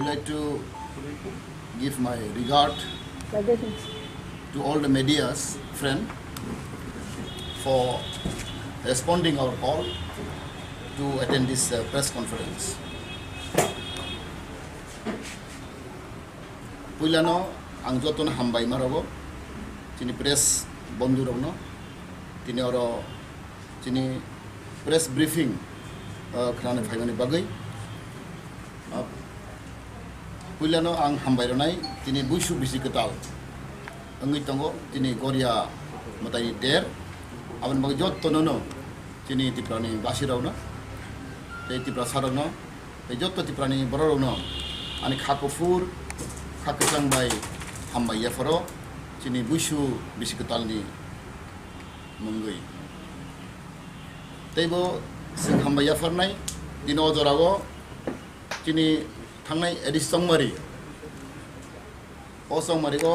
like to give my regard to all the media's friend for responding our call to attend this press conference. Puilano ang joton hambay marago chini press bondhu rogno tini oro chini press briefing khana phaimani bagai Puilano ang hambay ronai tini buisu bisi ketal angi tongo tini goria matai der aban bagi jot tonono tini tiprani basirauno te tiprasarauno te jot tiprani bororauno ani khakofur khakesang bai hambay yafaro chini buisu bisi ketal ni mungui teibo sing hambay yafarnai dino dorago chini थांनाय एडिसंमारि असंमारि को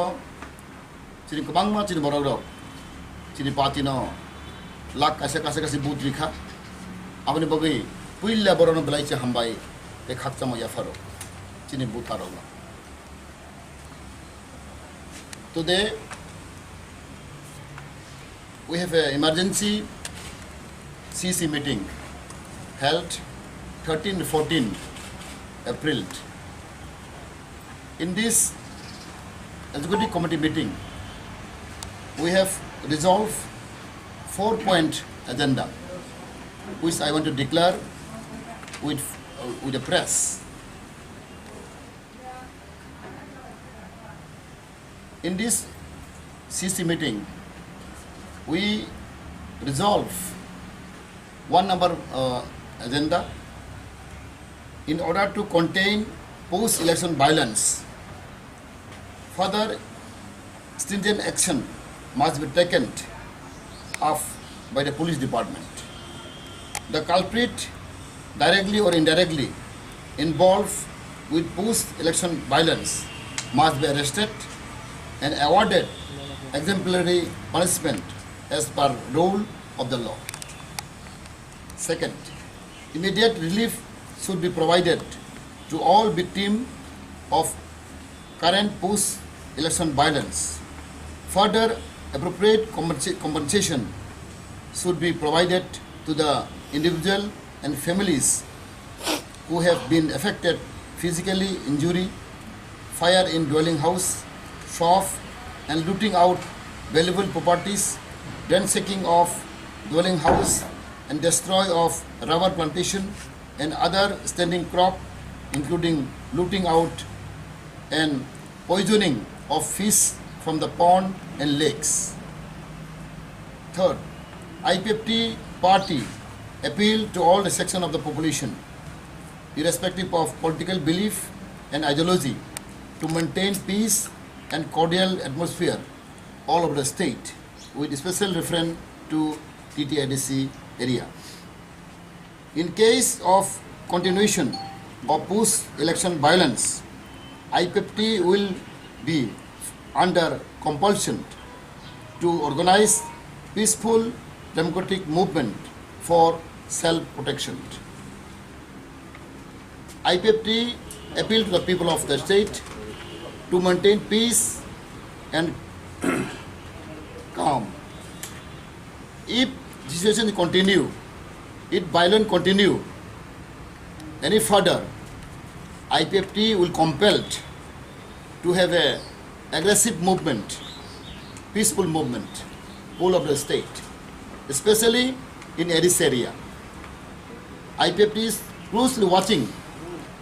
चिनि गोबां मा चिनि बराव दं चिनि पार्टिनो लाख कासे booth लिखा आबनि बगै पुइल्ला बरनो बलाइचे हामबाय बे खाकचामा याफारो चिनि बुथारो Today we have an emergency CC meeting held 13-14 April. In this executive committee meeting, we have resolved 4-point agenda, which I want to declare with the press. In this CC meeting, we resolve one number agenda. In order to contain post-election violence, further stringent action must be taken up by the police department. The culprit, directly or indirectly involved with post-election violence, must be arrested and awarded exemplary punishment as per rule of the law. Second, immediate relief should be provided to all victims of current post-election violence. Further, appropriate compensation should be provided to the individual and families who have been affected physically, injury, fire in dwelling house, shop, and looting out valuable properties, ransacking of dwelling house, and destroy of rubber plantation and other standing crop, including looting out and poisoning of fish from the pond and lakes. Third, IPFT party appeal to all the section of the population, irrespective of political belief and ideology, to maintain peace and cordial atmosphere all over the state, with special reference to TTIDC area. In case of continuation of post-election violence, IPFT will be under compulsion to organize peaceful democratic movement for self-protection. IPFT appeal to the people of the state to maintain peace and calm. If the situation continue, if violence continue any further, IPFT will compel to have a aggressive movement, peaceful movement, whole of the state, especially in Aris area. IPFT is closely watching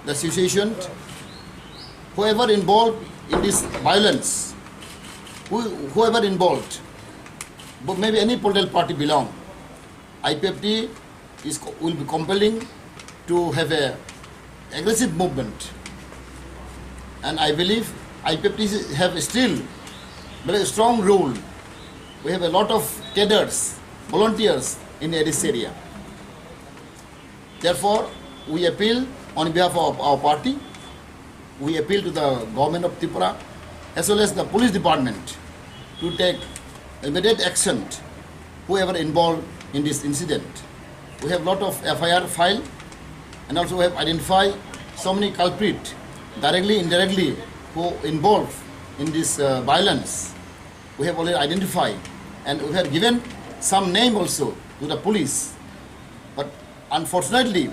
the situation. Whoever involved in this violence, whoever involved, but maybe any political party belong, IPFT will be compelling to have a aggressive movement, and I believe IPFT have still very strong role. We have a lot of cadres, volunteers in this area. Therefore, we appeal on behalf of our party, we appeal to the government of Tripura as well as the police department to take immediate action whoever involved in this incident. We have lot of FIR file and also we have identified so many culprits directly, indirectly, who involved in this violence. We have already identified, and we have given some name also to the police. But unfortunately,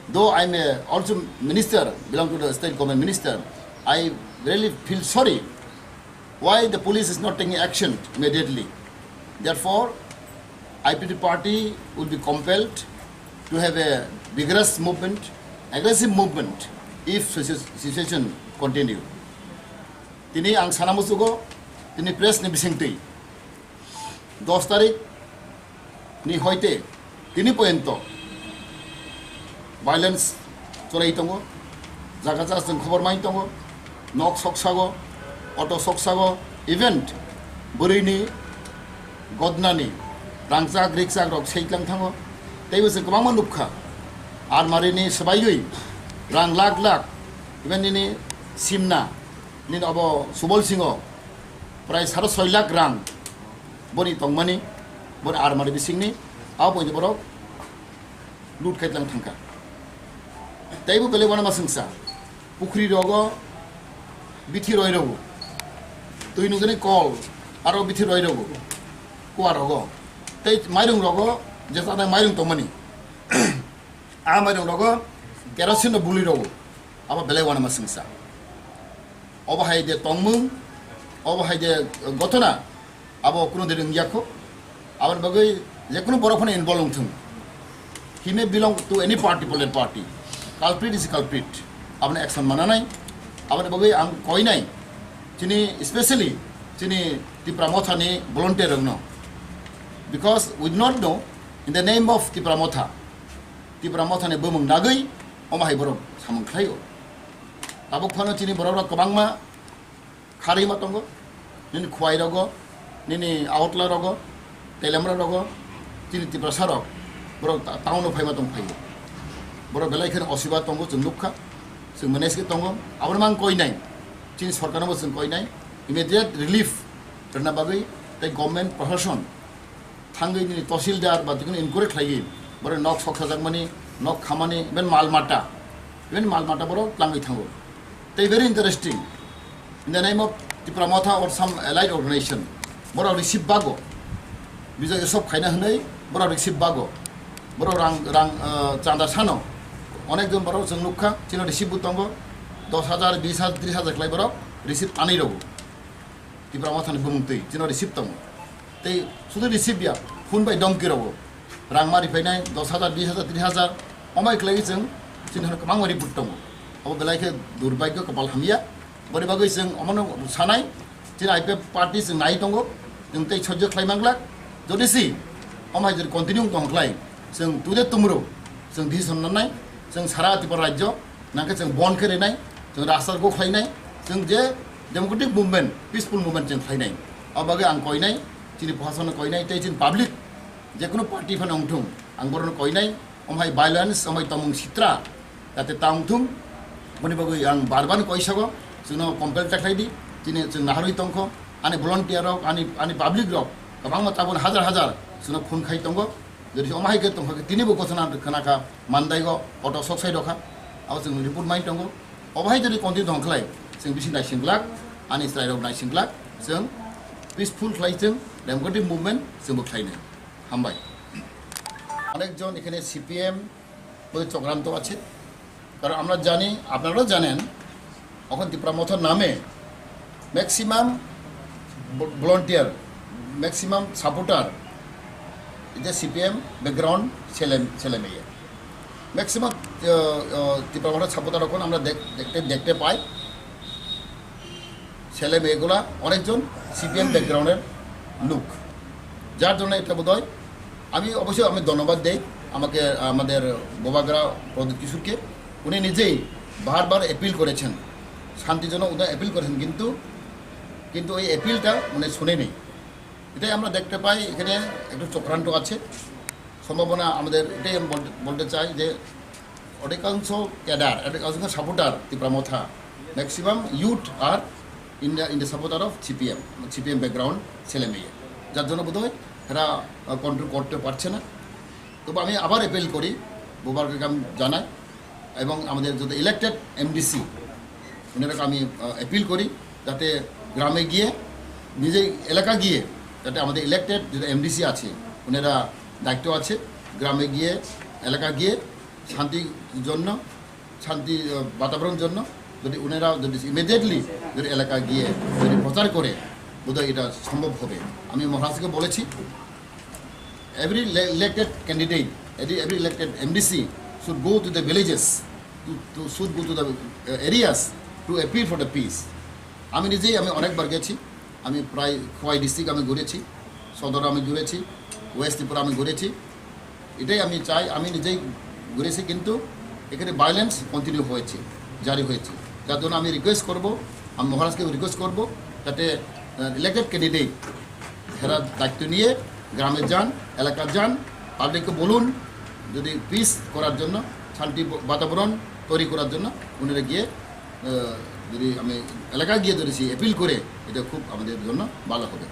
though I'm also minister, belong to the state government minister, I really feel sorry why the police is not taking action immediately. Therefore, IPT party will be compelled to have a vigorous movement, aggressive movement, if situation continue. Tini ang sana musugo, tini press ni bisingti. 10 tarik ni hoite, tini poento. Violence chorai tongo, jaga jaga sing khobor mai tongo, nok sok sago, auto sok sago, event burini, godnani, rangsak riksak rok seiklang thango. Tei bose kubang manukha, ar marini sebaigui, rang lak lak, even ini simna, ini abo subol singo, prai 6.5 lakh rang, boni tongmani, boni ar mari bising ni, abo ini borok, lut kaitlang thangka. Tei bu bele wana masungsa, pukri rogo, bithi roi rogo, tui nugani call, aro bithi roi rogo, kuar rogo, tei mairung rogo, jasa ada mairung tongmani, a mairung rogo, kerosene buli rogo, apa bele wana masungsa. Oba hai de tongmung, oba hai de gotona, abo kuno de ringyako, abar bagai jekono borokone involved thung. He may belong to any party, political party. Culprit is a culprit. Abne action mana nai, abar bagai ang koi nai. Chini especially chini ti pramotha ni volunteer rangno. Because we do not know in the name of ti pramotha ni bumung nagai, oma hai borok samang khayo. Abok phano chini borok kabangma khari matongo, nini khwai rogo, nini outla rogo, telemra rogo, chini ti prasarok, borok town of matong phayo. Borok belai khen osiba tongo chung lukha, sing maneski tongo, abor mang koi nai, chini sarkar mo sing koi nai, immediate relief rena bagai, tai government prohashon, thangai nini tahsildar ba dikun incorrect lagi, borok nok sok sajak mani, nok khamani, even malmata borok langai thango. They very interesting. In the name of the Pramotha or some allied organization, Bora receive bago. Bisa esop khaina hanai, Bora receive bago. Bora rang chanda sano. Onek jon bora jeng lukha, chino receive butongo, 10,000, 20,000, 30,000 klai bora receive ani rogo. The Pramotha ni bumungtei, chino receive tongo. They sudah receive ya, phone by donkey rogo. Rang mari painai 10,000, 20,000, 30,000, omai klai jeng, chino kamang mari butongo. Abo belai ke durbagyo kapal hamia, bori bagai sing omano sanai, cina IPF party sing nai tongo, yung tei chojjo klai manglak, jodi si, omai jadi continue tong klai, sing tude tumro, sing di sonanai, sing sara tipe rajyo, nangke sing bon kere nai, sing rasar go klai nai, sing je democratic movement, peaceful movement sing klai nai, abo bagai ang koi nai, cini puhasan koi nai, tei cin public, je kuno party fan ongtung, ang boron koi nai, omai violence, omai tomung sitra, kate taungtung, Bani bagai yang barban koi sago, sino compel taklai di, cini sing naharui tongko, ane volunteer rok, ane public rok, kabang matabun hazar, sino phone khai tonggo, jadi omai ke tongko tini buku sana kanaka mandai go, auto sok sai doka, awas sing report main tonggo, omai jadi konti tongklai, sing bisi nai singlak, ane istrai rok nai singlak, sing peaceful klai sing democratic movement sing buklai nai, hambai. অনেকজন এখানে CPM বলে চক্রান্ত আছে কারণ আমরা জানি আপনারাও জানেন এখন ত্রিপুরামথার নামে ম্যাক্সিমাম ভলান্টিয়ার ম্যাক্সিমাম সাপোর্টার এটা সিপিএম ব্যাকগ্রাউন্ড ছেলে মেয়ে ম্যাক্সিমাম ত্রিপুরামথার সাপোর্টার এখন আমরা দেখতে পাই ছেলে মেয়েগুলা অনেকজন সিপিএম ব্যাকগ্রাউন্ডের লোক যার জন্য এটা বোধ হয় আমি অবশ্যই আমি ধন্যবাদ দেই আমাকে আমাদের গোবাগ্রা প্রদীপ কিশোরকে উনি নিজেই বারবার অ্যাপিল করেছেন শান্তির জন্য উনি অ্যাপিল করেছেন কিন্তু এই অ্যাপিলটা মানে শুনেনি এটাই আমরা দেখতে পাই এখানে একটু চক্রান্ত আছে সম্ভাবনা আমাদের এটাই আমি বলতে চাই যে অধিকাংশ ক্যাডার অধিকাংশ supporter Tripura Motha maximum youth R in the supporter of CPM background ছেলে মেয়ে যার জন্য বোধ হয় এরা কন্ট্রোল করতে পারছে না তবে আমি আবার অ্যাপিল করি গোবারকে আমি জানাই এবং আমাদের যত ইলেক্টেড এমডিসি ওনারাকে আমি অ্যাপিল করি যাতে গ্রামে গিয়ে নিজের এলাকা গিয়ে যাতে আমাদের ইলেক্টেড যে এমডিসি আছে ওনারা দায়িত্ব আছে গ্রামে গিয়ে এলাকা গিয়ে শান্তির জন্য শান্তি বাতাবরণের জন্য যদি ওনারা যদি ইমিডিয়েটলি যদি এলাকা গিয়ে যদি প্রচার করে বোধহয় এটা সম্ভব হবে। আমি মহারাজকে বলেছি every elected candidate, every elected MDC should go to the villages, should go to the areas to appeal for the peace. আমি নিজেই আমি অনেকবার গেছি, আমি প্রায় খোয়াই ডিস্ট্রিক্ট আমি ঘুরেছি, সদর আমি ঘুরেছি, ওয়েস্ট ত্রিপুরা আমি ঘুরেছি। এটাই আমি চাই, আমি নিজেই ঘুরেছি, কিন্তু এখানে ভায়োলেন্স কন্টিনিউ হয়েছে, জারি হয়েছে। যার জন্য আমি রিকোয়েস্ট করব, আমি মহারাজকে রিকোয়েস্ট করব যাতে ইলেক্টেড ক্যান্ডিডেট এরা দায়িত্ব নিয়ে গ্রামে যান, এলাকা যান, পাবলিককে বলুন যদি পিস করার জন্য, শান্তি বাতাবরণ তৈরি করার জন্য উনারা গিয়ে যদি আমি এলাকায় গিয়ে ধরেছি অ্যাপিল করে, এটা খুব আমাদের জন্য ভালো হবে।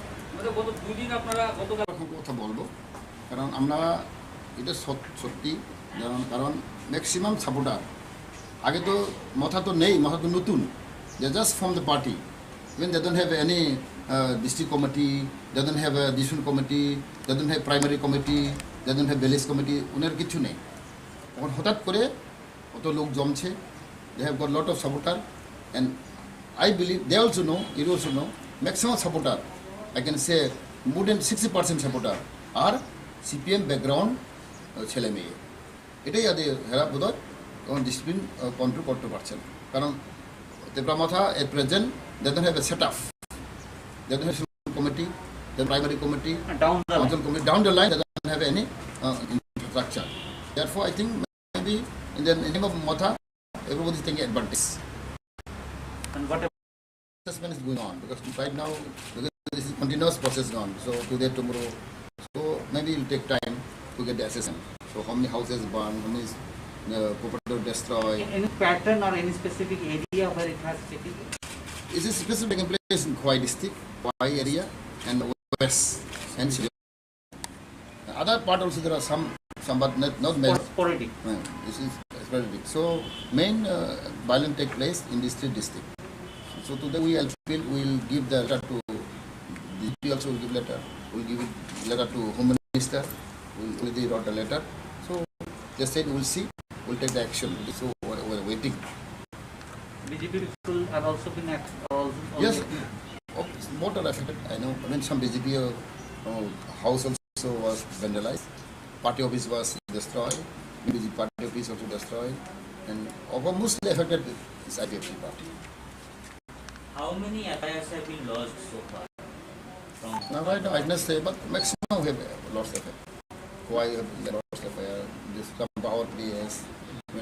কথা বলবো কারণ আমরা এটা সত্যি, কারণ ম্যাক্সিমাম সাপোর্টার আগে তো মাথা তো নেই, মাথা তো নতুন, they just from the party, even they don't have any district committee, they don't have a division committee, they don't have primary committee, they don't have village committee, উনার কিছু নেই। এখন হঠাৎ করে অত লোক জমছে, they have got lot of supporter and I believe they also know, you also know, maximum supporter, I can say more than 60% supporter R CPM background ছেলে মেয়ে। এটাই এরা বোধহয় ডিসিপ্লিন কন্ট্রোল করতে পারছেন, কারণ ত্রিপুরা মাথা at present they don't have a setup. They don't have a committee, the primary committee, council committee. Down the line, they don't have any infrastructure. Therefore, I think maybe in the name of Motha, everybody is taking advantage. And what assessment is going on because right now this is continuous process going on. So today, tomorrow, so maybe it will take time to get the assessment. So how many houses burned, how many property destroyed. Any pattern or any specific area where it has taken? It is specifically taking place in Khumpui district, Khumpui area, and west and other part also there are some but not many. Sporadic. This is sporadic. So main violence take place in these three districts. So today we will give the letter to the DP also will give letter. We'll give it letter to Home Minister. We'll already wrote a letter. So they said we'll see. We'll take the action. So we're waiting. BJP people have also been yes, both are affected. I know. I mean, some BJP house also was vandalized. Party office was destroyed. BJP party office also destroyed, and mostly affected is IPFP party. How many FIRs have been lost so far? Now, right now, I cannot say, but maximum we have lost FIR. Why have lost FIR? This some power PS,